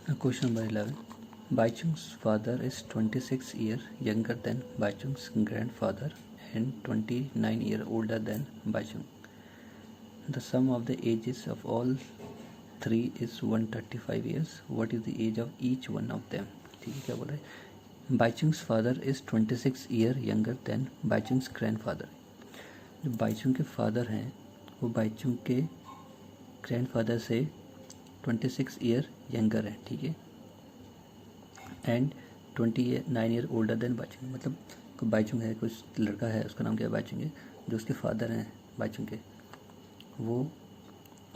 Question number 11. Baichung's father is 26 years younger than Baichung's grandfather and 29 years older than Baichung. The sum of the ages of all three is 135 years. What is the age of each one of them? ठीक है, क्या बोल रहे हैं? Baichung's father is 26 years younger than Baichung's grandfather. जो बाइचुंग के father हैं वो बाइचुंग के ग्रैंडफादर से 26 ईयर यंगर है, ठीक है, and 29 year older than Bhaichung. मतलब कोई बाइचुंग है, कुछ लड़का है, उसका नाम क्या है, बाइचुंग है, जो उसके फादर हैं बाइचुंग के, वो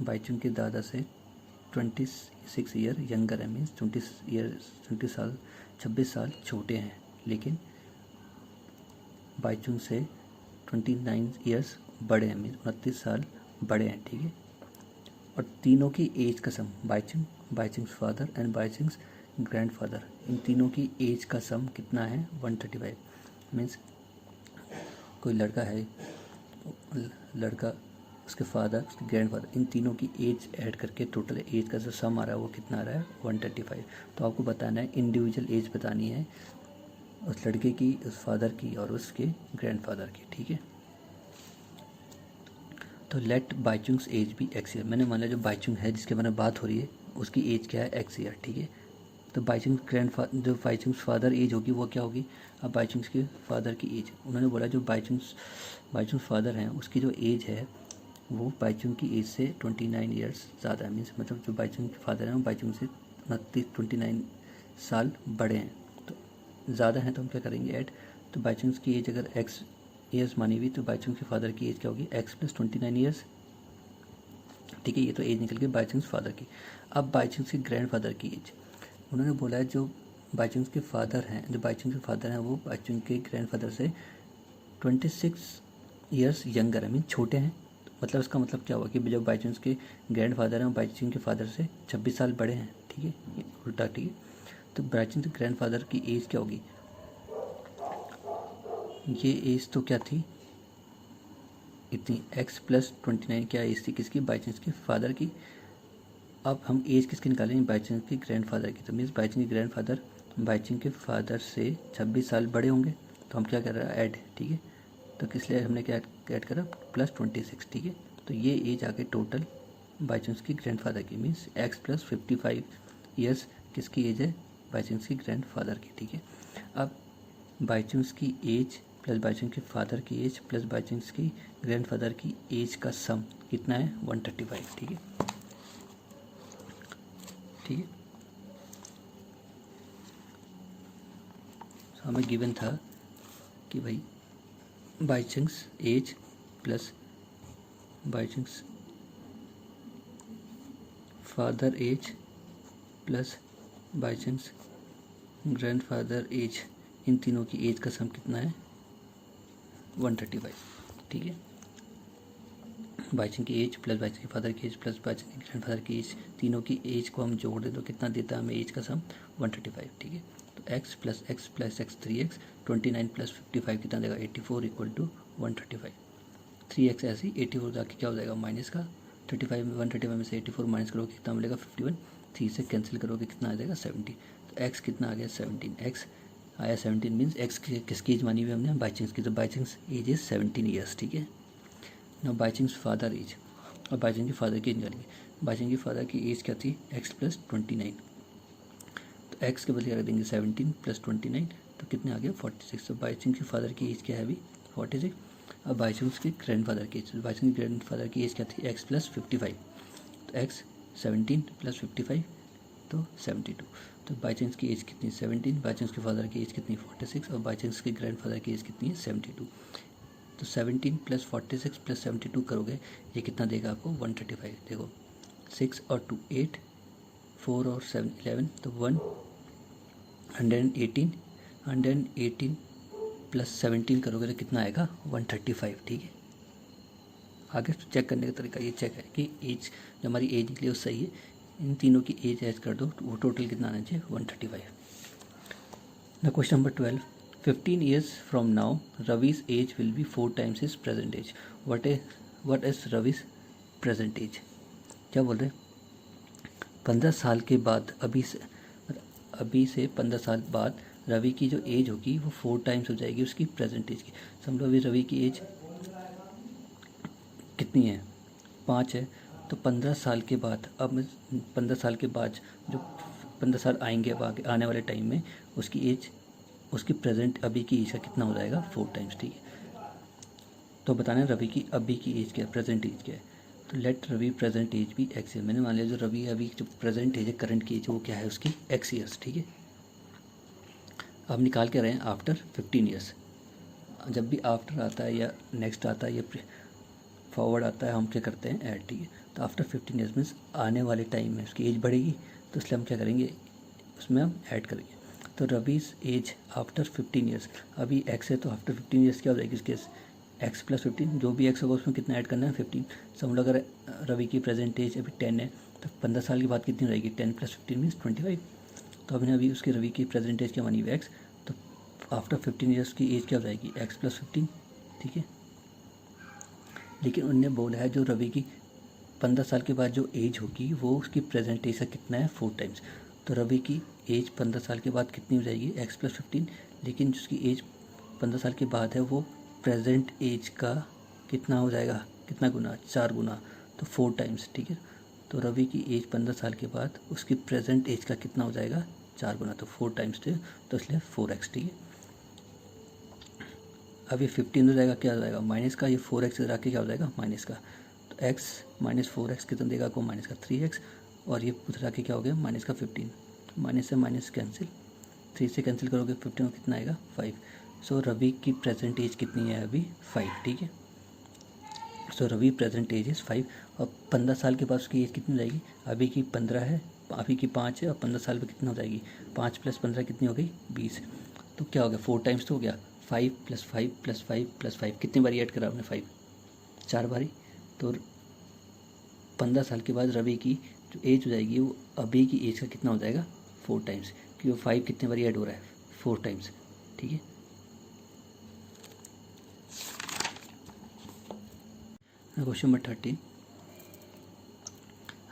बाइचुंग के दादा से 26 ईयर यंगर है, मीन्स 26 साल छोटे हैं, लेकिन बाइचुंग से 29 ईयर्स बड़े हैं, मीन्स 29 साल बड़े हैं, ठीक है। और तीनों की एज का सम, Bhaichung's father and Bhaichung's grandfather, इन तीनों की एज का सम कितना है? 135। मीन्स कोई लड़का है, लड़का, उसके फादर, उसके ग्रैंडफादर, इन तीनों की एज ऐड करके टोटल एज का जो सम आ रहा है वो कितना आ रहा है? 135। तो आपको बताना है, इंडिविजुअल एज बतानी है उस लड़के की, उस फादर की और उसके ग्रैंडफादर की, ठीक है। तो लेट बाइचुंग्स एज भी एक्स ईयर। मैंने मान लिया जो बाइचुंग है जिसके बारे में बात हो रही है उसकी एज क्या है? एक्स ईयर, ठीक है। तो जो बाइचुंग्स फादर एज होगी वो क्या होगी? अब बाइचुंग्स के फादर की एज, उन्होंने बोला जो बाइचुंग्स फादर हैं उसकी जो एज है वो बाइचुंग की एज से 29 ईयर्स ज़्यादा है, मीन्स मतलब जो बाइचुंग के फादर हैं वो बाइचुंग से 29 साल बड़े हैं, तो ज़्यादा हैं, तो हम क्या करेंगे ऐड। तो बाइचुंग्स की एज अगर एक्स ईयर्स मानी हुई तो बाइचुंग के फादर की एज क्या होगी? एक्स प्लस 29 ईयर्स, ठीक है। ये तो एज निकल गई बाइचुंग्स फादर की। अब बाइचुंग्स के ग्रैंडफादर की एज, उन्होंने बोला है जो बाइचुंग्स के फादर हैं, जो बाइचुंग के फादर हैं वो बाइचुंग के ग्रैंडफादर से 26 ईयर्स यंगर है, मीन छोटे हैं। मतलब इसका मतलब क्या हुआ कि जो बाइचुंग्स के ग्रैंडफादर हैं वो बाइचुंग के फादर से 26 साल बड़े हैं, ठीक है, ये उल्टा, ठीक है। तो बाइचुंग के ग्रैंडफादर की एज क्या होगी? ये एज तो क्या थी इतनी, एक्स प्लस 29, क्या एज थी किसकी? बाइचुंग्स के फादर की। अब हम एज किसकी निकालेंगे? बाइचुंग के ग्रैंडफादर की। तो मीन्स बाइचुंग के ग्रैंडफादर बाइचुंग के फादर से 26 साल बड़े होंगे, तो हम क्या कर रहे हैं? ऐड, ठीक है। तो किस लिए हमने क्या ऐड करा? प्लस 26, ठीक है। तो ये एज आ गई टोटल बाइचुंग्स की ग्रैंडफादर की, मीन्स एक्स प्लस 55 ईयर्स किसकी एज है? बाइचुंग्स की ग्रैंडफादर की, ठीक है। अब बाइचुंग्स की एज प्लस बाइचुंग के फादर की एज प्लस बाइचुंग्स की ग्रैंडफादर की एज का सम कितना है? 135, ठीक है, ठीक है। तो हमें गिवन था कि भाई Bhaichung's age plus Bhaichung's father age plus Bhaichung's grandfather age, इन तीनों की एज का सम कितना है? 135, ठीक है। बाइचुंग की एज प्लस बाइचुंग के फादर की एज प्लस बाइचुंग के ग्रैंडफादर की एज, तीनों की एज को हम जोड़ दें तो कितना देता है हमें एज का सम? 135, ठीक है। तो x plus x plus x 3x, 29 plus 55 कितना देगा? 84 इक्वल टू 135। 3x ऐसे ही 84 जाके क्या हो जाएगा? माइनस का 35 में 135 में से 84 माइनस करोगे कितना मिलेगा? 51। 3 से कैंसिल करोगे कितना आ जाएगा? 70। तो x कितना आ गया? 17। x आया 17, मीन्स x किसकी एज मानी हुई हमने? बाइचुंग्स की। तो बाइचुंग्स एज इज 17 ईयर्स, ठीक है। ना बाइचुंग्स फादर एज, और बाइचुंग की फादर की एज निकालेंगे। बाइचुंग की फादर की एज क्या थी? x प्लस 29, तो x के बदले रख देंगे 17 प्लस 29, तो कितने आ गया? 46। तो बाइचुंग की फादर की एज क्या है अभी? 46। अब बाइचुंग्स के ग्रैंडफादर की एज, बाइचुंग के ग्रैंडफादर की एज क्या थी? x प्लस 55, तो x 17 प्लस 55 तो 72। तो बाइचुंग्स की एज कितनी? 17। बाइचुंग्स के फादर की एज कितनी? 46। और बाइचुंग्स के ग्रैंडफादर की एज कितनी है? 72। तो 17 प्लस 46 प्लस 72 करोगे, ये कितना देगा आपको? 135। देखो 6 और 2 8, 4 और 7 11, तो 118 प्लस 17 करोगे तो कितना आएगा? 135, ठीक है। आगे चेक करने का तरीका ये चेक है कि एज जो हमारी एज निकली वो सही है, इन तीनों की एज ऐड कर दो तो वो टोटल कितना आना चाहिए? 135। ना question number 12, 15 years from now Ravi's age will be 4 times his present age. What is Ravi's present age? क्या बोल रहे हैं? 15 साल के बाद अभी अभी से 15 साल बाद रवि की जो एज होगी वो 4 टाइम्स हो जाएगी उसकी प्रेजेंट एज की। समझो अभी रवि की एज कितनी है, 5 है। तो 15 साल के बाद, अब 15 साल के बाद जो 15 साल आएंगे अब आने वाले टाइम में, उसकी एज, उसकी प्रेजेंट अभी की एज का कितना हो जाएगा, 4 टाइम्स। ठीक है, तो बताना है रवि की अभी की एज क्या है, प्रेजेंट एज क्या है। तो लेट रवि प्रेजेंट एज भी एक्स है। मैंने मान लिया जो रवि अभी जो प्रेजेंट एज है, करंट की एज वो क्या है उसकी, एक्स ईयर्स। ठीक है, अब निकाल के रहे हैं आफ्टर 15 ईयर्स। जब भी आफ्टर आता है या नेक्स्ट आता है या फॉरवर्ड आता है, हम क्या करते हैं, ऐड। ठीक है, तो आफ्टर 15 ईयर्स मीन्स आने वाले टाइम में उसकी एज बढ़ेगी, तो इसलिए हम क्या करेंगे, उसमें हम ऐड करेंगे। तो रवीज एज आफ्टर 15 ईयर्स, अभी एक्स है तो आफ्टर 15 ईयर्स क्या हो जाएगी उसके, एक्स प्लस 15, जो भी एक्स होगा उसमें कितना ऐड करना है, 15। समझ लो अगर रवि की प्रेजेंट एज अभी 10 है, तो 15 साल के बाद कितनी हो जाएगी, 10 प्लस 15 मीन्स 25। तो हमने अभी उसकी रवि की प्रेजेंट एज क्या मानी, एक्स, तो आफ्टर 15 ईयर्स की एज क्या हो जाएगी, एक्स प्लस 15। ठीक है, लेकिन उनने बोला है जो रवि की 15 साल के बाद जो एज होगी वो उसकी प्रेजेंट एज का कितना है, 4 टाइम्स। तो रवि की एज 15 साल के बाद कितनी हो जाएगी, एक्स प्लस 15, लेकिन जिसकी एज 15 साल के बाद है वो प्रेजेंट एज का कितना हो जाएगा, कितना गुना, 4 गुना, तो 4 टाइम्स। ठीक है, तो रवि की एज 15 साल के बाद उसकी प्रेजेंट एज का कितना हो जाएगा, 4 गुना, तो 4 टाइम्स थे, तो इसलिए 4x। ठीक है, अब ये 15 हो जाएगा, क्या हो जाएगा, माइनस का, ये 4x इधर आके क्या हो जाएगा, माइनस का, तो x माइनस 4x कितना देगा आपको, माइनस का 3x, और ये उधर आके क्या हो गया, माइनस का 15, माइनस से माइनस कैंसिल, 3 से कैंसिल करोगे 15 में कितना आएगा, 5। सो रवि की प्रेजेंट एज कितनी है अभी, 5। ठीक है, सो रवि प्रेजेंट एज इज़ 5, और 15 साल के बाद उसकी एज कितनी हो जाएगी, अभी की 15 है, अभी की 5 है, और 15 साल में कितना हो जाएगी, 5 प्लस 15 कितनी हो गई, 20। तो क्या हो गया, 4 टाइम्स तो हो गया, 5 प्लस 5 प्लस 5 प्लस 5, कितनी बारी ऐड करा आपने, 5, 4 बारी। तो 15 साल के बाद रवि की जो एज हो जाएगी वो अभी की एज का कितना हो जाएगा, 4 टाइम्स, क्योंकि वो 5 कितनी बारी ऐड हो रहा है, 4 टाइम्स। ठीक है, question number 13,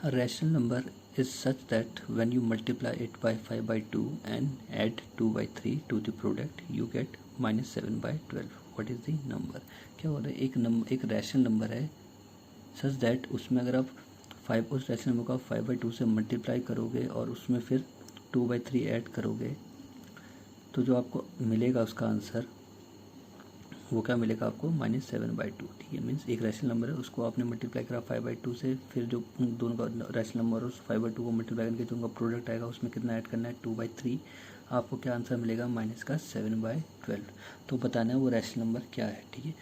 a rational number is such that when you multiply it by 5/2 and add 2/3 to the product you get -7/12. what is the number? क्या हो रहा है, एक रैशनल नंबर है सच दैट, उसमें अगर आप 5, उस रैशनल नंबर को आप 5/2 से मल्टीप्लाई करोगे और उसमें फिर 2/3 ऐड करोगे, तो जो आपको मिलेगा उसका आंसर वो क्या मिलेगा आपको, -7/2। ठीक है, मीन्स एक रैशनल नंबर है, उसको आपने मल्टीप्लाई करा 5/2 से, फिर जो दोनों का रैशनल नंबर उस 5/2 को मल्टीप्लाई करके जो उनका प्रोडक्ट आएगा उसमें कितना ऐड करना है, 2/3, आपको क्या आंसर मिलेगा, -7/12। तो बताना है वो रैशनल नंबर क्या है। ठीक है,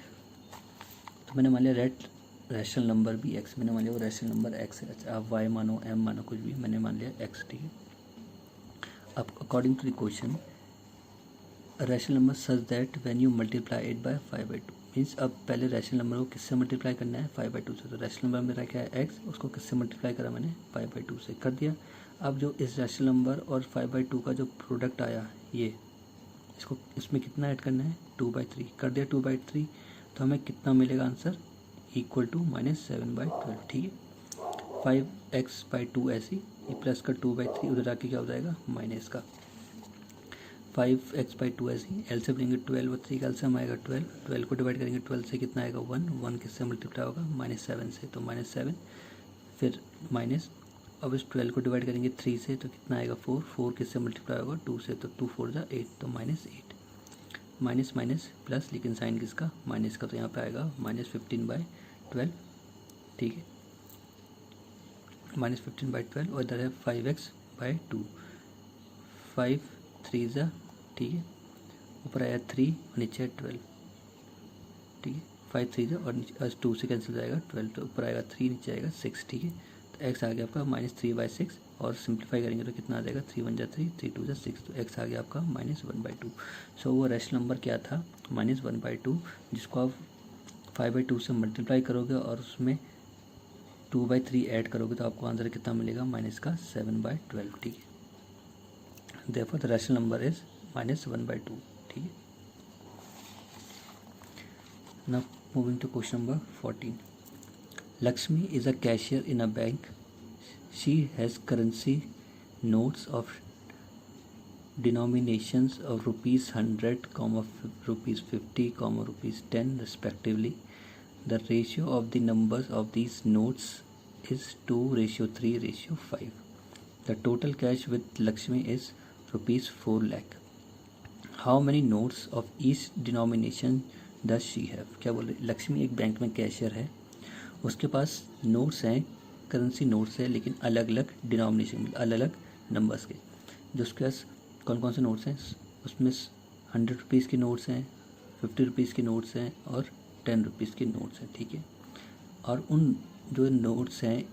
तो मैंने मान लिया रैशनल नंबर भी एक्स, मैंने मान लिया वो रैशनल नंबर एक्स है। अच्छा, आप वाई मानो, एम मानो, कुछ भी, मैंने मान लिया एक्स। ठीक है, अब according to the question, rational number such that when you multiply it by 5/2, means अब पहले रैशनल नंबर को किससे मल्टीप्लाई करना है, 5/2 से। तो रैशनल नंबर मेरा क्या है, एक्स, उसको किससे मल्टीप्लाई करा मैंने, 5/2 से कर दिया। अब जो इस रैशनल नंबर और 5/2 का जो प्रोडक्ट आया, ये इसको, इसमें कितना ऐड करना है, 2/3 कर दिया, 2/3, तो हमें कितना मिलेगा आंसर, इक्वल टू -7/12। ठीक है, 5x/2 ऐसी, ये प्लस का 2/3 उधर आके क्या हो जाएगा, माइनस का 5x/2 ऐसी, एल से बनेंगे 12 और 3 का एलसीएम आएगा 12, 12 को डिवाइड करेंगे 12 से कितना आएगा, 1, 1 किससे मल्टीप्लाई होगा, -7 से, तो -7, फिर माइनस, अब इस 12 को डिवाइड करेंगे 3 से तो कितना आएगा, 4, 4 किससे मल्टीप्लाई होगा, 2 से, तो 2 4 8, तो -8, माइनस माइनस प्लस, लेकिन साइन किसका, माइनस का, तो यहाँ पे आएगा -15/12। ठीक है, -15/12, और इधर है 5x/2, 5 3 ज़ा, ठीक है, ऊपर आया 3 और नीचे है 12। ठीक है, 5 3 ज़ा, और नीचे 2 से कैंसिल हो जाएगा 12, तो ऊपर आएगा 3, नीचे आएगा 6। ठीक है, तो x आ गया आपका -3/6, और सिंप्लीफाई करेंगे तो कितना आ जाएगा, 3 1 ज़ा 3, 3 2 ज़ा 6, तो x आ गया आपका -1/2। सो वो रैशनल नंबर क्या था, -1/2, जिसको आप 5/2 से मल्टीप्लाई करोगे और उसमें 2/3 ऐड करोगे तो आपको आंसर कितना मिलेगा, -7/12। ठीक है, therefore the rational number is -1/2। ठीक है, now moving to question number 14, Lakshmi is a cashier in a bank. She has currency notes of denominations of ₹100, ₹50, ₹10 respectively. The ratio of the numbers of these notes is 2:3:5. The total cash with Lakshmi is ₹4 lakh. How many notes of each denomination does she have? क्या बोल रहे, लक्ष्मी एक bank में cashier है, उसके पास notes हैं, currency notes है, लेकिन अलग अलग डिनोमिनेशन, अलग अलग नंबर्स के। जो उसके पास कौन कौन से नोट्स हैं, उसमें 100 रुपीज़ के नोट्स हैं, 50 रुपीज़ के नोट्स हैं और 10 रुपीज़ के नोट्स हैं, ठीक है। और उन जो नोट्स हैं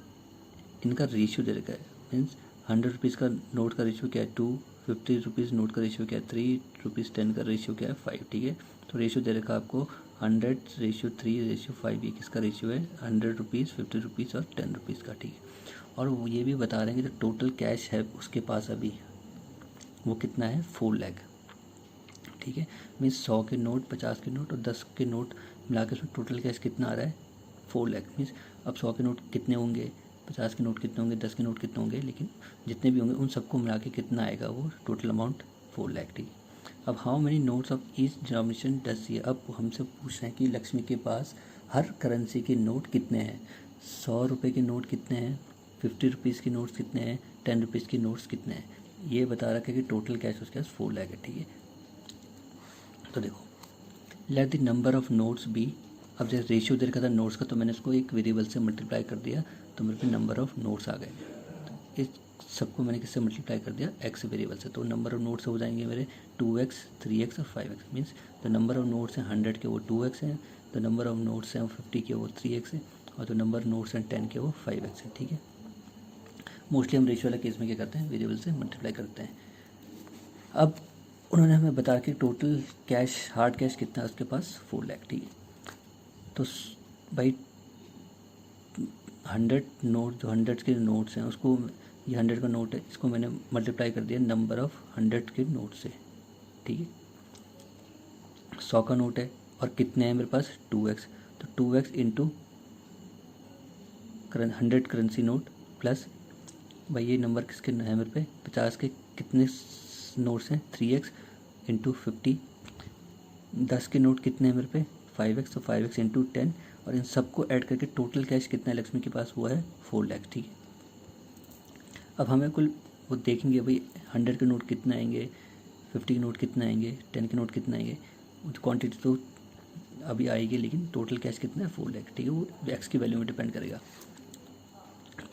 इनका रेशियो दे रखा है, मीन्स 100 रुपीज़ का नोट का रेशियो क्या है 2, 50 रुपीज़ नोट का रेशियो क्या है 3, ₹10 का रेशियो क्या है 5, ठीक है। तो रेशियो दे रखा है आपको 100:3:5, ये किसका रेशियो है 100 रुपीज़, 50 रुपीज़ और 10 रुपीज़ का, ठीक है। और वो ये भी बता रहे हैं कि जो टोटल कैश है उसके पास अभी वो कितना है 4 लाख, ठीक है। मीन्स 100 के नोट, 50 के नोट और 10 के नोट मिला के उसमें टोटल कैश कितना आ रहा है 4 लाख। मीन्स अब 100 के नोट कितने होंगे, 50 के नोट कितने होंगे, 10 के नोट कितने होंगे, लेकिन जितने भी होंगे उन सबको मिला के कितना आएगा वो टोटल अमाउंट 4 लाख, ठीक है। अब how many notes of each denomination does she, अब हमसे पूछ रहे हैं कि लक्ष्मी के पास हर करेंसी के नोट कितने हैं, 100 रुपये के नोट कितने हैं, 50 रुपीज़ के नोट्स कितने हैं, 10 रुपीज़ के नोट्स कितने हैं, ये बता रखा है कि टोटल कैश उसके पास 4 लाख है, ठीक है। तो देखो, let the number of notes be, अब जैसे रेशियो दे रखा था नोट्स का, तो मैंने इसको एक वेरिएबल से मल्टीप्लाई कर दिया, तो मेरे पे नंबर ऑफ नोट्स आ गए। तो इस सबको मैंने किससे मल्टीप्लाई कर दिया, एक्स वेरिएबल से, तो नंबर ऑफ नोट्स हो जाएंगे मेरे 2x, 3x और 5x। मीन्स जो नंबर ऑफ नोट्स हैं 100 के वो 2x हैं, जो नंबर ऑफ नोट्स हैं वो 50 के वो 3x है, और जो नंबर ऑफ नोट्स हैं 10 के वो 5x है, ठीक है। मोस्टली हम रेशियो वाला केस में क्या करते हैं, वेरिएबल से मल्टीप्लाई करते हैं। अब उन्होंने हमें बता कि टोटल कैश, हार्ड कैश कितना है उसके पास 4 लाख, ठीक है। तो भाई 100 नोट, जो 100 के नोट्स हैं उसको, ये 100 का नोट है, इसको मैंने मल्टीप्लाई कर दिया नंबर ऑफ 100 के नोट से, ठीक है। 100 का नोट है और कितने हैं मेरे पास 2x, तो 2x into 100 currency note plus, भाई ये नंबर किसके है मेरे पे 50 के कितने नोट्स हैं 3x इंटू 50, 10 के नोट कितने हैं मेरे पे 5x, तो 5x इंटू 10, और इन सबको ऐड करके टोटल कैश कितना है लक्ष्मी के पास, वो है 4 लाख, ठीक है। अब हमें कुल वो देखेंगे भाई 100 के नोट कितने आएंगे, 50 के नोट कितने आएंगे, 10 के नोट कितने आएंगे, क्वांटिटी तो अभी आएगी, लेकिन टोटल कैश कितना है 4 लाख, ठीक है। वो एक्स की वैल्यू में डिपेंड करेगा।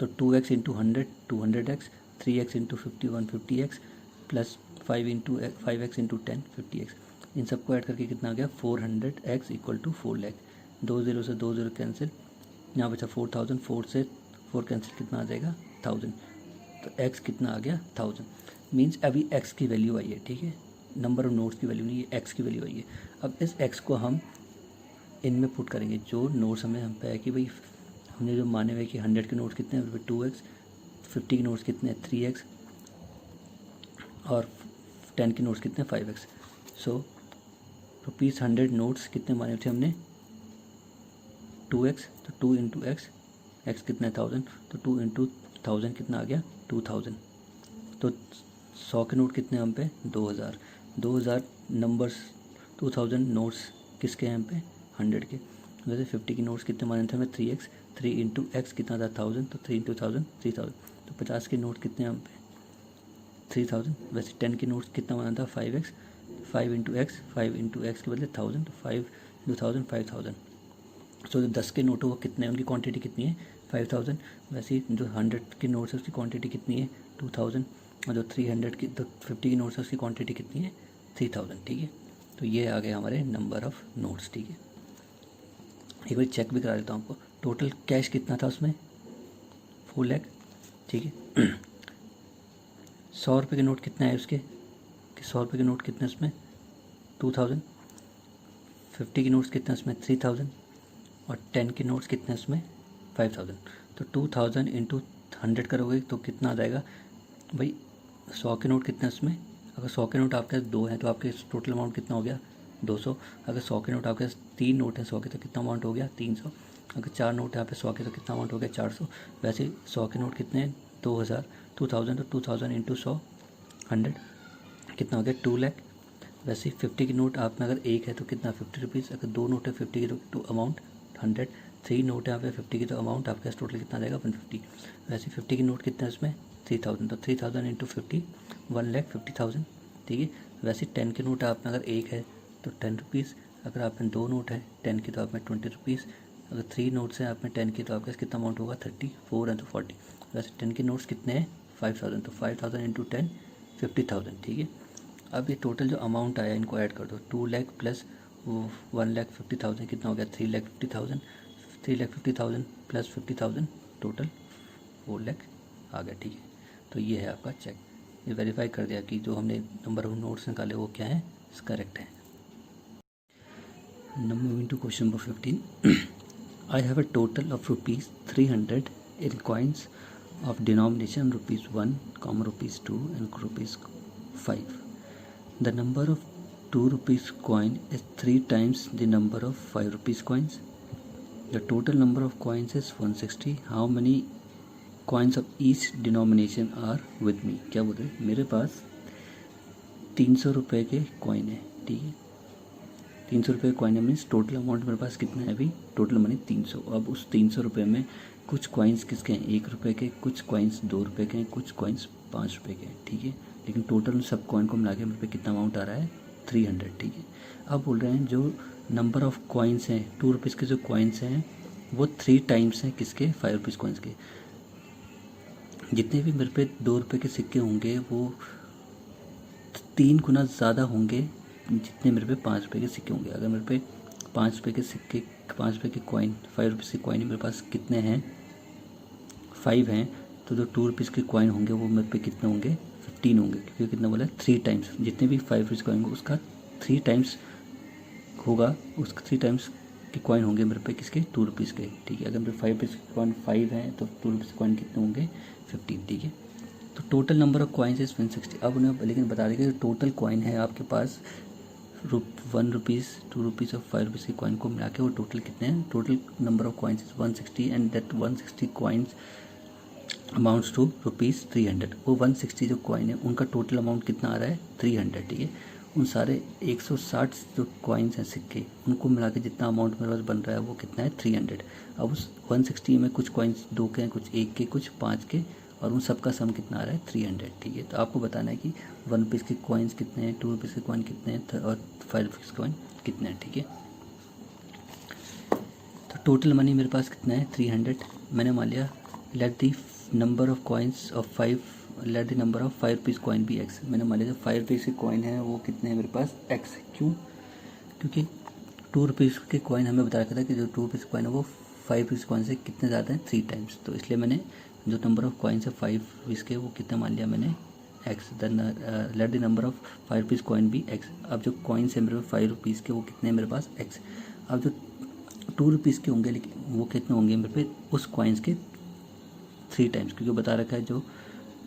तो 2x into 100 200x, 3x into 50 150x, plus 5x into 10 50x, इन सबको ऐड करके कितना आ गया 400x इक्वल टू 4 लाख। 2 0 से 2 0 कैंसिल, यहाँ बचा 4000, 4 से 4 कैंसिल, कितना आ जाएगा 1000, तो x कितना आ गया 1000। मीन्स अभी x की वैल्यू आई है, ठीक है, नंबर ऑफ नोट्स की वैल्यू नहीं है, x की वैल्यू आई है। अब इस x को हम इनमें पुट करेंगे, जो नोट्स हमें हम पे है कि भाई हमने जो माने हुए कि 100 के नोट्स कितने हैं 2x, 50 के नोट्स कितने हैं 3x और 10 के नोट्स कितने 5x। सो ₹100 नोट्स कितने माने थे हमने 2x, तो 2 इंटू x कितना है 1000, तो 2 इंटू 1000 कितना आ गया 2000। तो 100 के नोट कितने हम पे 2000 नंबर्स, 2000 नोट्स किसके हैं हम पे 100 के। वैसे 50 के नोट्स कितने माने थे हमें 3x, 3 इंटू एक्स कितना था 1000, तो 3 इंटू 1000 3000। तो 50 के नोट कितने हम पे 3000। वैसे 10 के नोट्स कितना माना था 5x, 5 into x, 5 into x के बदले 1000, तो 5 इंटू 1000 5000। सो जो 10 के नोट हो वो कितने हैं, उनकी क्वांटिटी कितनी है 5000। वैसे ही जो 100 के नोट्स है उसकी क्वांटिटी कितनी है 2000, और जो 300 की तो 50 की नोट्स है उसकी क्वांटिटी कितनी है 3000, ठीक है। तो ये आ गए हमारे नंबर ऑफ़ नोट्स, ठीक है। एक बार चेक भी करा देता हूँ आपको, टोटल कैश कितना था उसमें 4 लाख, ठीक है। 100 रुपये के नोट कितने आए उसके, कि 100 रुपये के नोट कितने उसमें 2000, 50 के नोट्स कितने उसमें 3000, और 10 के नोट्स कितने उसमें 5000। तो 2000 इंटू 100 करोगे तो कितना आ जाएगा भाई 100 के नोट कितने उसमें, अगर 100 के नोट आपके पास 2 हैं तो आपके टोटल अमाउंट कितना हो गया 200। अगर 100 के नोट आपके पास 3 नोट हैं 100 के, तो कितना अमाउंट हो गया 300। अगर 4 नोट यहाँ पे 100 के, तो कितना अमाउंट हो गया 400। वैसे 100 के नोट कितने हैं 2000, तो 2000 इंटू 100 100, कितना हो गया 2 लाख। वैसे 50 की नोट आप में अगर एक है तो कितना 50 रुपीज़, अगर 2 नोट है 50 की तो अमाउंट 100, 3 नोट है यहाँ पे 50 की तो अमाउंट आपके पास टोटल कितना आ जाएगा 150। वैसे 50 की नोट कितना है उसमें 3000, तो 3000 इंटू 50 1,50,000, ठीक है। वैसे 10 की नोट आप में अगर एक है तो 10 रुपीज़, अगर आप में 2 नोट है 10 की तो आप में 20 रुपीज़, अगर 3 नोट्स हैं आप में 10 की तो आपके पास कितना अमाउंट होगा 30, 4 है तो 40। वैसे 10 के नोट्स कितने हैं 5000, तो 5000 इंटू 10 50,000, ठीक है। अब ये टोटल जो अमाउंट आया इनको ऐड कर दो, 2 लाख प्लस 1,50,000 कितना हो गया 3,50,000, 3,50,000 प्लस 50,000 टोटल 4 लाख आ गया, ठीक है। तो ये है आपका चेक, ये वेरीफाई कर दिया कि जो हमने नंबर ऑफ नोट्स निकाले वो क्या है, करेक्ट है। Now moving to question number 15. I have a total of rupees 300 in coins of denomination rupees 1, rupees 2 and rupees 5. The number of 2 rupees coin is 3 times the number of 5 rupees coins. The total number of coins is 160. How many coins of each denomination are with me? क्या बोल रहे हैं, मेरे पास 300 रुपये के coin है, ठीक है। 300 रुपये कॉइन है मीन्स टोटल अमाउंट मेरे पास कितना है अभी, टोटल मनी 300। अब उस 300 रुपये में कुछ कॉइन्स किसके हैं 1 रुपये के, कुछ कॉइन्स 2 रुपये के हैं, कुछ कॉइन्स 5 रुपये के हैं, ठीक है। लेकिन टोटल सब कॉइन को मिला के मेरे पे कितना अमाउंट आ रहा है 300, ठीक है। अब बोल रहे हैं जो नंबर ऑफ़ कॉइन्स हैं 2 रुपीज़ के जो कॉइन्स हैं वो 3 टाइम्स हैं किसके 5 रुपीज़ कॉइन्स के। जितने भी मेरे पे 2 रुपये के सिक्के होंगे वो 3 गुना ज़्यादा होंगे जितने मेरे पे 5 रुपये के सिक्के होंगे। अगर मेरे पे 5 रुपये के सिक्के 5 रुपये के कॉइन 5 रुपीज़ के कॉइन मेरे पास कितने हैं 5 हैं, तो जो 2 रुपीज़ के कॉइन होंगे वो मेरे पे कितने होंगे 15 होंगे, क्योंकि कितना बोला 3 टाइम्स, जितने भी 5 रुपीज़ कॉइन होंगे उसका 3 टाइम्स होगा, उसका 3 टाइम्स के कॉइन होंगे मेरे पे किसके 2 रुपीज़ के, ठीक है। अगर मेरे 5 रुपीज़ के कॉइन 5 हैं तो 2 रुपीज़ के कॉइन कितने होंगे 15, ठीक है। तो total number of coins is 160। अब उन्हें लेकिन बता देंगे जो टोटल कॉइन है आपके पास 1 रुपीज़ 2 रुपीज़ और 5 रुपीज़ के कॉइन को मिला के वो टोटल कितने हैं, total number of coins is 160 and that 160 coins amounts to rupees 300। वो 160 जो कॉइन है उनका टोटल अमाउंट कितना आ रहा है 300, ठीक है। उन सारे 160 जो कॉइन्स हैं सिक्के उनको मिला के जितना अमाउंट मेरे पास बन रहा है वो कितना है 300। अब उस 160 में कुछ कॉइन्स 2 के हैं, कुछ 1 के, कुछ 5 के, और उन सब का सम कितना आ रहा है 300, ठीक है। तो आपको बताना है कि 1 रुपीज़ के कॉइन्स कितने हैं, 2 रुपीज़ के कॉइन कितने हैं और 5 रुपीज़ के कॉइन कितने हैं, ठीक है। तो टोटल मनी मेरे पास कितना है 300। मैंने मान लिया let the number of coins of 5, late the number of 5 rupees coin भी एक्स। मैंने मान लिया जो 5 रुपीज़ के कॉइन है वो कितने हैं मेरे पास एक्स। क्यों, क्योंकि 2 रुपीज़ के कॉइन हमें बता रखा था कि जो 2 रुपीज़ कॉइन है वो 5 रुपीज़ कॉइन से कितने ज़्यादा हैं 3 टाइम्स, तो इसलिए मैंने जो नंबर ऑफ कॉइन्स है 5 रुपीज़ के वो कितना मान लिया मैंने x. Then let the number of 5 rupees coin भी एक्स। अब जो कॉइन्स है मेरे पास 5 रुपीज़ के वो कितने हैं मेरे पास एक्स। अब जो 2 रुपीज़ के होंगे लेकिन वो कितने होंगे मेरे पे उस कॉइन्स के 3 टाइम्स, क्योंकि बता रखा है जो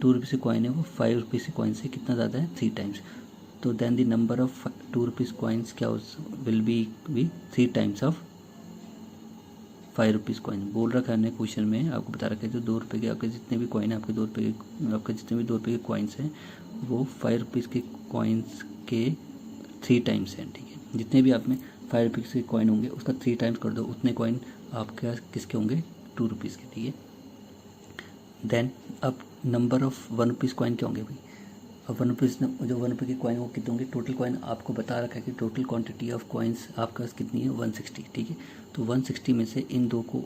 2 रुपीज़ के कॉइन है वो 5 रुपीज़ के कॉइन से कितना ज़्यादा है 3 टाइम्स। तो then the number of 2 rupees coins क्या will be 3 times of 5 rupees coin. बोल रखा है क्वेश्चन में, आपको बता रखा है जो 2 रुपये के आपके जितने भी कॉइन है आपके 2 रुपये के आपके जितने भी 2 रुपये के कॉइन्स हैं वो 5 रुपीज़ के कॉइन्स के 3 टाइम्स हैं, ठीक है। जितने भी आप में 5 रुपीज़ के कॉइन होंगे उसका 3 टाइम्स कर दो, उतने कॉइन आपके पास किसके होंगे 2 रुपीज़ के, ठीक है। देन अब नंबर ऑफ 1 रुपीज़ कॉइन क्या होंगे भाई, अब 1 रुपीज़ जो 1 रुपये के कॉइन वो कितने होंगे, टोटल कॉइन आपको बता रखा है कि टोटल क्वांटिटी ऑफ कॉइन्स आपके पास कितनी है 160, ठीक है। तो 160 में से इन 2 को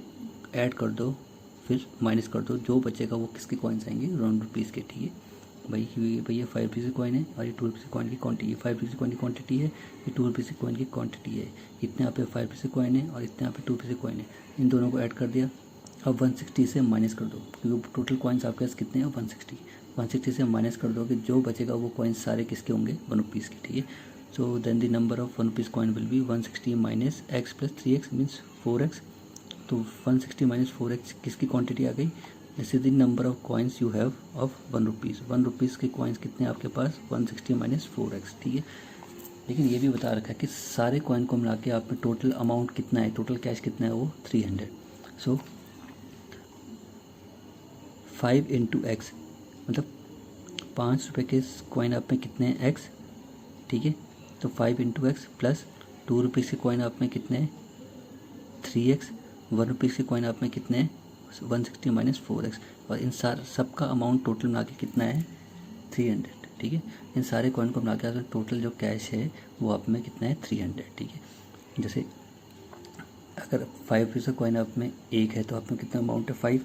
ऐड कर दो फिर माइनस कर दो, जो बचेगा वो किसके कॉइन्स आएंगे 1 रुपीज़ के, ठीक है। भाई ये 5 रुपीज़ के कॉइन है और ये 2 रुपीज़ के कॉइन की क्वांटिटी, 5 रुपीज़ के कॉइन की क्वांटिटी है, ये 2 रुपीज़ के कॉइन की क्वांटिटी है। इतने यहाँ पे 5 रुपीज़ के कॉइन है और इतने यहाँ पे 2 रुपीज़ के कॉइन है, इन दोनों को ऐड कर दिया। अब 160 से माइनस कर दो क्योंकि टोटल कॉइन्स आपके पास कितने हैं 160 से माइनस कर दोगे, जो बचेगा वो कॉइन्स सारे किसके होंगे 1 रुपीज़ के, ठीक है। So then the number of 1 rupees coin will be 160 minus x plus 3x means 4x। तो 160 माइनस 4x किसकी क्वांटिटी आ गई, this is the number of coins you have of 1 rupees. 1 rupees के कॉइन्स कितने हैं आपके पास 160 माइनस 4x, ठीक है। लेकिन ये भी बता रखा है कि सारे कॉइन को मिला के आप में टोटल अमाउंट कितना है, टोटल कैश कितना है वो 300। सो 5 इंटू एक्स मतलब ₹5 के कॉइन आप में कितने हैं एक्स, ठीक है, तो 5 इंटू एक्स प्लस ₹2 के कॉइन आप में कितने हैं 3x, ₹1 के कॉइन आप में कितने हैं 160 माइनस 4x, और इन सबका अमाउंट टोटल मिला के कितना है 300, ठीक है। इन सारे कॉइन को मिला के टोटल जो कैश है वो आप में कितना है 300, ठीक है। जैसे अगर 5 पैसा कॉइन आप में एक है तो आप में कितना अमाउंट है 5,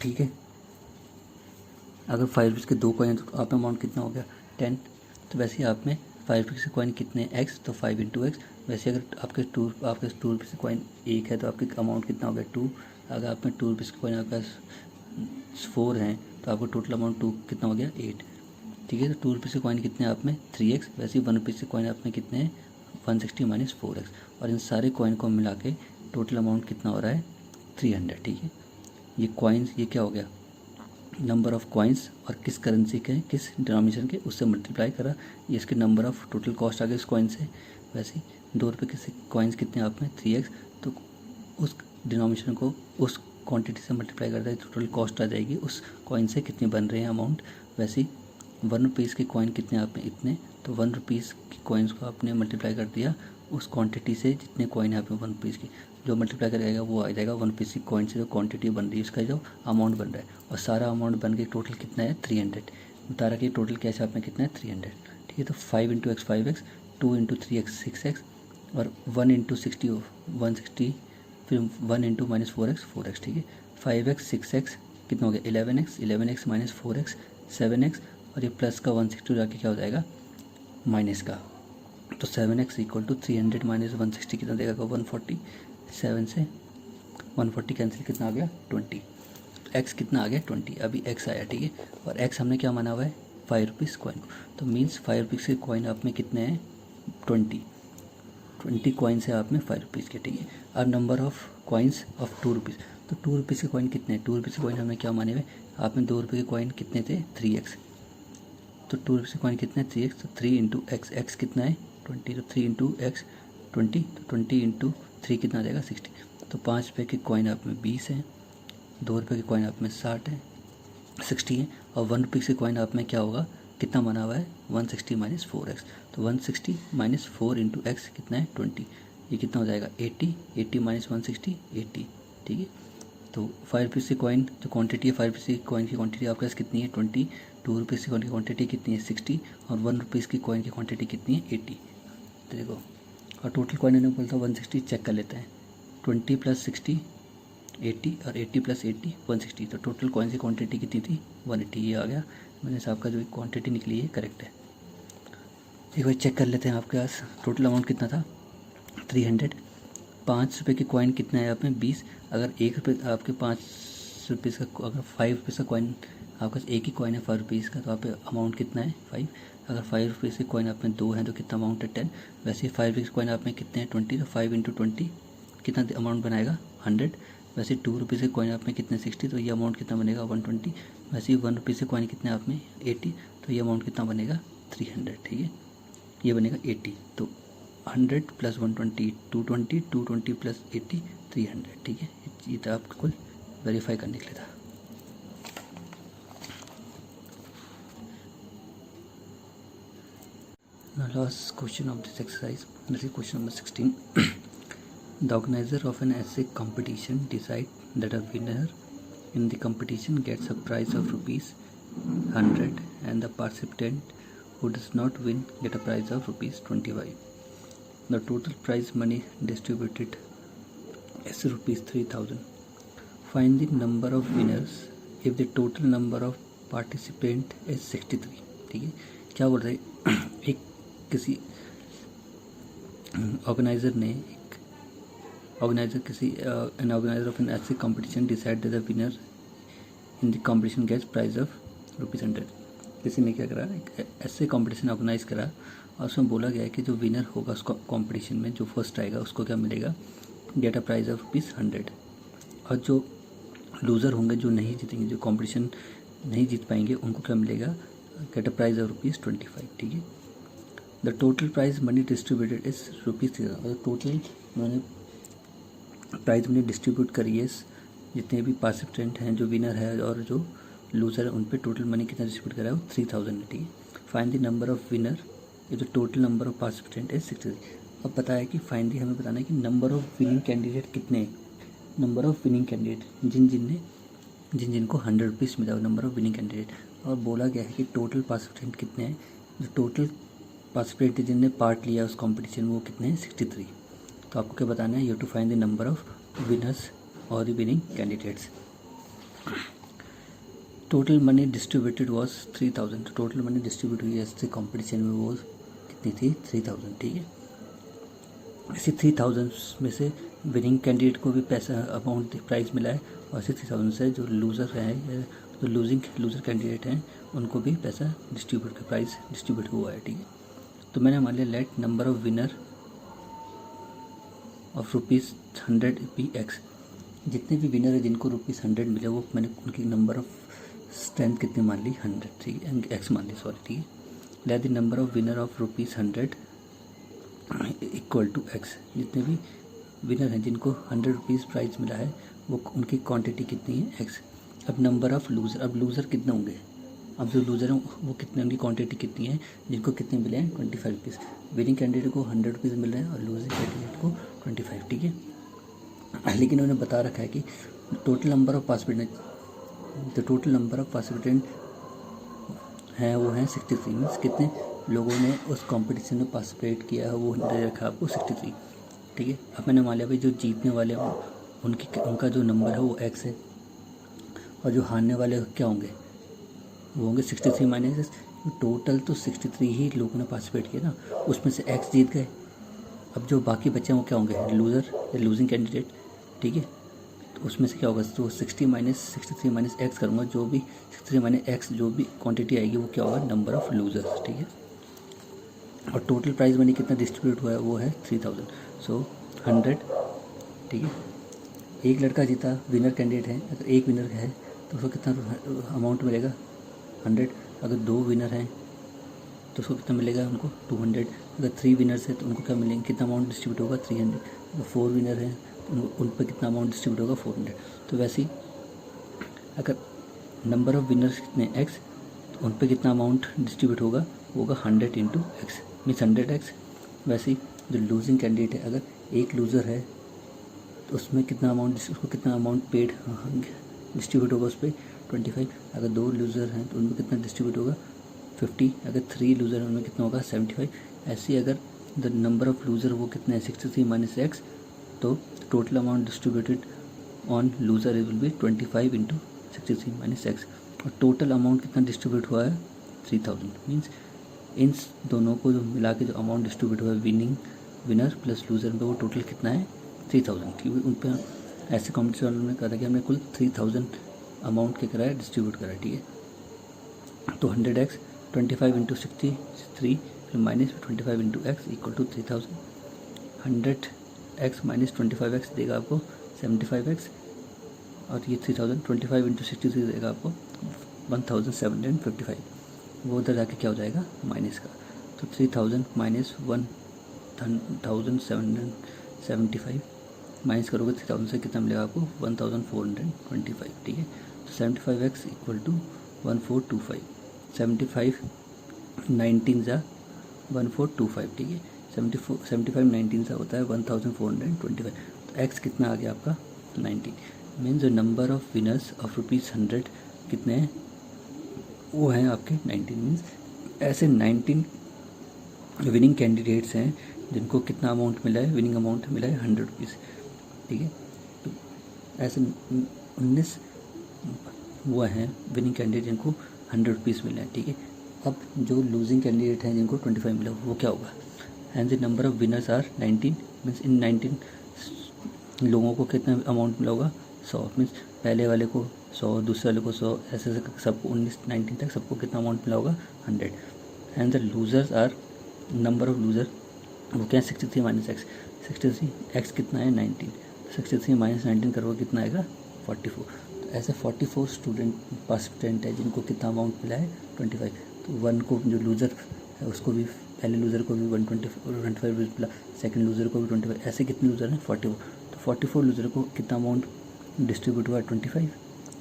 ठीक है। अगर 5 रुपीज़ के 2 कॉइन तो आप में अमाउंट कितना हो गया 10। तो वैसे ही आप में 5 रुपीज़ के कॉइन कितने एक्स, तो 5 इंटू एक्स। वैसे अगर आपके 2 रुपीज़ के कॉइन एक है तो आपके अमाउंट कितना हो गया 2। अगर आप में 2 रुपीज़ के कॉइन आपके पास 4 हैं तो आपका टोटल अमाउंट 2 कितना हो गया 8, ठीक है। तो 2 रुपीज़ के कॉइन कितने आप में 3x, वैसे ही 1 रुपीज़ के कॉइन आप में कितने हैं 160 माइनस 4x, और इन सारे कॉइन को मिला के टोटल अमाउंट कितना हो रहा है 300, ठीक है। ये कॉइन्स ये क्या हो गया नंबर ऑफ़ कॉइन्स, और किस करेंसी के किस डिनोमिनेशन के उससे मल्टीप्लाई करा, ये इसके नंबर ऑफ़ टोटल कॉस्ट आ गया इस कॉइन से। वैसे 2 रुपये के कॉइन्स कितने आप में 3x, तो उस डिनोमिनेशन को उस क्वांटिटी से मल्टीप्लाई करता है टोटल कॉस्ट आ जाएगी उस कॉइन से कितने बन रहे हैं अमाउंट। वैसे 1 रुपीज़ के कॉइन कितने आप में इतने, तो 1 रुपीज़ की कॉइन्स को आपने मल्टीप्लाई कर दिया उस क्वांटिटी से जितने कॉइन है आप में 1 रुपीज़ की, जो मल्टीप्लाई करेगा वो आ जाएगा 1 रुपीज़ की कॉइन से जो क्वांटिटी बन रही है उसका जो अमाउंट बन रहा है, और सारा अमाउंट बन के टोटल कितना है 300। बता रहा कि टोटल कैश आप में कितना है 300, ठीक है। तो 5 into x 5x, 2 into 3x 6x, और 1 इंटू 60 160, फिर 1 इंटू माइनस 4x, ठीक है। 5x 6x कितना हो गया 11x माइनस 4x 7x, और ये प्लस का 160 जाके क्या हो जाएगा माइनस का, तो 7x इक्वल टू 300 माइनस 160 कितना देगा 140, 7 से 140 कैंसिल कितना आ गया 20, तो x कितना आ गया 20, अभी x आया, ठीक है। और x हमने क्या माना हुआ है 5 रुपीज़ कॉइन को, तो मीन्स 5 रुपीज़ के कॉइन आप में कितने हैं 20 कॉइन्स है आप में 5 रुपीज़ के, ठीक है। और number of coins of 2 rupees, तो 2 रुपीज़ के कॉइन कितने हैं 2 रुपीज़ के कॉइन हमने क्या माने हुए आप में 2 रुपये के कॉइन कितने थे 3x, तो 2 रुपये के कॉइन कितने 3x, तो 3 इंटू एक्स कितना है 20, तो 3 इंटू एक्स 20, तो 20 इंटू 3 कितना आ जाएगा 60, तो 5 रुपये के कॉइन आप में 20 हैं, 2 रुपये के कॉइन आप में 60 है 60 है, और 1 रुपये के कॉइन आप में क्या होगा कितना बना हुआ है 160 माइनस 4x, तो 160 माइनस 4 इंटू एक्स कितना है 20, ये कितना हो जाएगा 80 माइनस 160 80, ठीक है। तो 5 रुपीज़ के कॉइन जो क्वांटिटी है 5 रुपीज़ के कॉइन की क्वांटिटी आपके पास कितनी है 20, 2 रुपीज़ के कॉइन की क्वांटिटी कितनी है 60, और 1 रुपीज़ की कॉइन की क्वांटिटी कितनी है 80, तो देखो, और टोटल कॉइन मैंने बोलता 160 चेक कर लेते हैं, 20 प्लस 60 80, और 80 प्लस 80 160, तो टोटल कॉइन की क्वांटिटी कितनी थी 180, ये आ गया मैंने साहब का जो क्वांटिटी निकली है करेक्ट है। एक बार चेक कर लेते हैं आपके पास टोटल अमाउंट कितना था 300। 5 रुपये के कॉइन कितना है आप में 20, अगर 1 रुपये आपके 5 रुपीज़ का, अगर 5 रुपीज़ का कॉइन आपके पास एक ही कॉइन है 5 रुपीज़ का, तो आप अमाउंट कितना है 5, अगर 5 रुपीज़ के कॉइन आप में 2 हैं तो कितना अमाउंट है 10, वैसे 5 रुपीज़ कॉइन आप में कितने हैं 20, तो 5 इंटू 20 कितना अमाउंट बनाएगा 100, वैसे 2 रुपीज़ के कॉइन आप में कितने 60, तो ये अमाउंट कितना बनेगा 120, वैसे 1 रुपीज़ के कॉइन कितने आप में 80, तो ये अमाउंट कितना बनेगा 300, ठीक है, ये बनेगा 80, तो 100 प्लस 120 220 220 प्लस 80 300, ठीक है। ये तो आपको कुल वेरीफाई करने के लिए था। Last question of this exercise, that is question number 16. The organizer of an essay competition decide that a winner in the competition gets a prize of ₹100 and the participant who does not win get a prize of ₹25. The total prize money distributed is ₹3000. Find the number of winners if the total number of participant is 63, ठीक है। क्या बोल रहे हैं एक किसी organiser ने an organizer of an essay competition decide that the winner in the competition gets prize of ₹100। किसी ने क्या करा एक ऐसे कंपटीशन ऑर्गेनाइज करा और उसमें बोला गया है कि जो विनर होगा उस कंपटीशन में जो फर्स्ट आएगा उसको क्या मिलेगा गेट अ प्राइज ऑफ ₹100, और जो लूज़र होंगे जो नहीं जीतेंगे जो कंपटीशन नहीं जीत पाएंगे उनको क्या मिलेगा गेट अ प्राइज ऑफ ₹25, ठीक है। The total prize money distributed is ₹3000, और टोटल उन्होंने प्राइज मनी डिस्ट्रीब्यूट करी है जितने भी पार्टिसिपेंट हैं जो विनर है और जो लूज़र है उन पे टोटल मनी कितना डिस्ट्रीब्यूट करा है वो 3000 है, ठीक है। Find the number of winner, ये जो टोटल नंबर ऑफ पार्टिसिपेंट है 63। अब बताया कि फाइंड दी, हमें बताना है कि नंबर ऑफ विनिंग कैंडिडेट कितने हैं, नंबर ऑफ विनिंग कैंडिडेट जिन जिनको 100 रुपीज़ मिला, नंबर ऑफ विनिंग कैंडिडेट। और बोला गया है कि टोटल पार्टिसिपेंट कितने हैं, जो टोटल पार्टिसिपेंट जिनने पार्ट लिया उस कॉम्पिटिशन में वो कितने हैं 63। तो आपको क्या बताना है, you to find the number of winners और the winning candidates. Total money distributed was 3000, total money distribute हुई ऐसे कॉम्पिटिशन में वो कितनी थी 3000, ठीक है। इसी 3000 में से विनिंग कैंडिडेट को भी पैसा अमाउंट प्राइज़ मिला है, और इसी 3000 से जो लूज़र हैं, जो लूज़र कैंडिडेट हैं उनको भी पैसा प्राइस डिस्ट्रीब्यूट हुआ है, ठीक है। तो मैंने मान लिया let number of winner of ₹100 P x, जितने भी विनर है जिनको ₹100 मिले वो मैंने उनकी नंबर ऑफ स्ट्रेंथ कितनी मान ली 100, ठीक है, एक्स मान ली, सॉरी, ठीक है। Let the number of winner of ₹100 equal to x, जितने भी विनर हैं जिनको 100 रुपीज़ प्राइज़ मिला है वो उनकी क्वांटिटी कितनी है एक्स। अब नंबर ऑफ़ लूज़र, अब लूज़र कितने होंगे, अब जो लूज़र हैं वो कितने, उनकी क्वांटिटी कितनी है, जिनको कितने मिले हैं 25 रुपीज़। विनिंग कैंडिडेट को 100 रुपीज़ मिल रहे हैं और लूजिंग कैंडिडेट को 25, ठीक है। लेकिन उन्होंने बता रखा है कि टोटल नंबर ऑफ पार्टिसिपेंट, तो टोटल नंबर ऑफ पार्टिसिपेंट हैं वो हैं 63, मीन्स कितने लोगों ने उस कंपटीशन में पार्टिसिपेट किया है वो दे रखा है आपको 63, ठीक है। अब मैंने मान लिया भाई जो जीतने वाले हैं उनका जो नंबर है वो एक्स है, और जो हारने वाले क्या होंगे वो होंगे 63 माइनस। टोटल तो 63 ही लोगों ने पार्टिसिपेट किया ना, उसमें से एक्स जीत गए। अब जो बाकी बचे हैं वो क्या होंगे, लूज़र या लूजिंग कैंडिडेट, ठीक है। तो उसमें से क्या होगा, तो 63 माइनस एक्स करूँगा, जो भी 63 माइनस एक्स जो भी क्वांटिटी आएगी वो क्या होगा, नंबर ऑफ़ लूज़र्स, ठीक है। और टोटल प्राइज मनी कितना डिस्ट्रीब्यूट हुआ है वो है 3000, सो 100, ठीक है। एक लड़का जीता, विनर कैंडिडेट है, अगर एक विनर है तो उसको कितना अमाउंट मिलेगा 100। अगर 2 विनर हैं तो उसको कितना मिलेगा, उनको 200। अगर 3 विनर्स हैं तो उनको क्या मिलेंगे, कितना अमाउंट डिस्ट्रीब्यूट होगा 300। अगर 4 विनर हैं तो उन पर कितना अमाउंट डिस्ट्रीब्यूट होगा 400। तो वैसे ही अगर नंबर ऑफ़ विनर्स कितने एक्स, तो उन पर कितना अमाउंट डिस्ट्रीब्यूट होगा, वो होगा 100 इंटू एक्स, मीन्स 100x। वैसे ही जो लूजिंग कैंडिडेट है, अगर एक लूज़र है तो उसमें कितना अमाउंट, उसको कितना अमाउंट पेड डिस्ट्रीब्यूट होगा उस पर 25। अगर 2 लूज़र हैं तो उनमें कितना डिस्ट्रीब्यूट होगा 50। अगर 3 लूज़र हैं उनमें कितना होगा 75। ऐसे ही अगर द नंबर ऑफ़ लूज़र वो कितने हैं 63 माइनस एक्स, तो total amount distributed on loser it will be 25 into 63 minus x. और टोटल अमाउंट कितना डिस्ट्रीब्यूट हुआ है 3000, मीन्स इन दोनों को जो मिला के जो अमाउंट डिस्ट्रीब्यूट हुआ है विनर प्लस लूज़र में, वो टोटल कितना है 3000, क्योंकि उन पर ऐसे कॉम्पिटिशन में कहा था कि हमने कुल 3000 अमाउंट के कराया डिस्ट्रीब्यूट करा, ठीक है। तो 100x 25 इंटू 63 फिर minus 25 into x equal to 3000। 100x minus 25x देगा आपको 75x, और ये 3000 25 इंटू 63 देगा आपको 1755। वो उधर जाके क्या हो जाएगा माइनस का, तो 3000 माइनस 1775 माइनस करोगे 3000 से कितना मिलेगा आपको 1425, ठीक है। तो 75x इक्वल टू 1425, 75 19 सा 1425, ठीक है। 75 19 सा होता है 1425। तो x कितना आ गया आपका 19, means the number of winners of ₹100 कितने हैं, वो हैं आपके 19। मीन्स ऐसे 19 विनिंग कैंडिडेट्स हैं जिनको कितना अमाउंट मिला है, विनिंग अमाउंट मिला है 100 रुपीज़, ठीक है। तो ऐसे 19 वो हैं विनिंग कैंडिडेट जिनको 100 रुपीज़ मिले हैं, ठीक है। अब जो लूजिंग कैंडिडेट हैं जिनको 25 मिला वो क्या होगा, and the number of winners are 19, means इन 19 लोगों को कितना अमाउंट मिला होगा 100, मीन्स पहले वाले को 100, दूसरे वाले को 100, ऐसे सबको 19 तक सबको कितना अमाउंट मिला होगा 100। And the losers are, number of loser वो क्या है 63 माइनस एक्स, 63 एक्स कितना है 19, 63 माइनस 19 करोगे कितना आएगा 44। तो ऐसे 44 स्टूडेंट पार्टिसिपेंट है जिनको कितना अमाउंट मिला है 25। तो 1 को जो लूज़र है उसको भी, पहले लूज़र को भी 125 रुपीज़ मिला, सेकंड लूज़र को भी 25, ऐसे कितने लूज़र हैं 44। तो 44 लूज़र को कितना अमाउंट डिस्ट्रीब्यूट हुआ 25,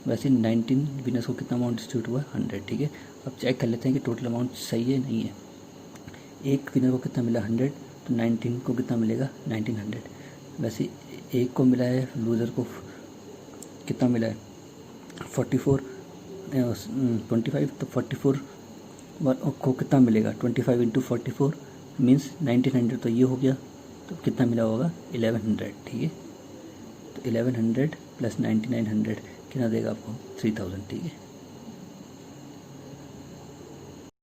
वैसे 19 विनर्स को कितना अमाउंट डिस्ट्रीब्यूट हुआ 100, ठीक है। अब चेक कर लेते हैं कि टोटल अमाउंट सही है नहीं है। एक विनर को कितना मिला 100, तो 19 को कितना मिलेगा 1900। वैसे एक को मिला है, लूज़र को कितना मिला है 44 25, तो 44 को कितना मिलेगा 25 इंटू 44 मीन्स 1900, तो ये हो गया। तो कितना मिला होगा 1100, ठीक है। तो 1100 प्लस 9900 कितना देगा आपको 3000, ठीक है।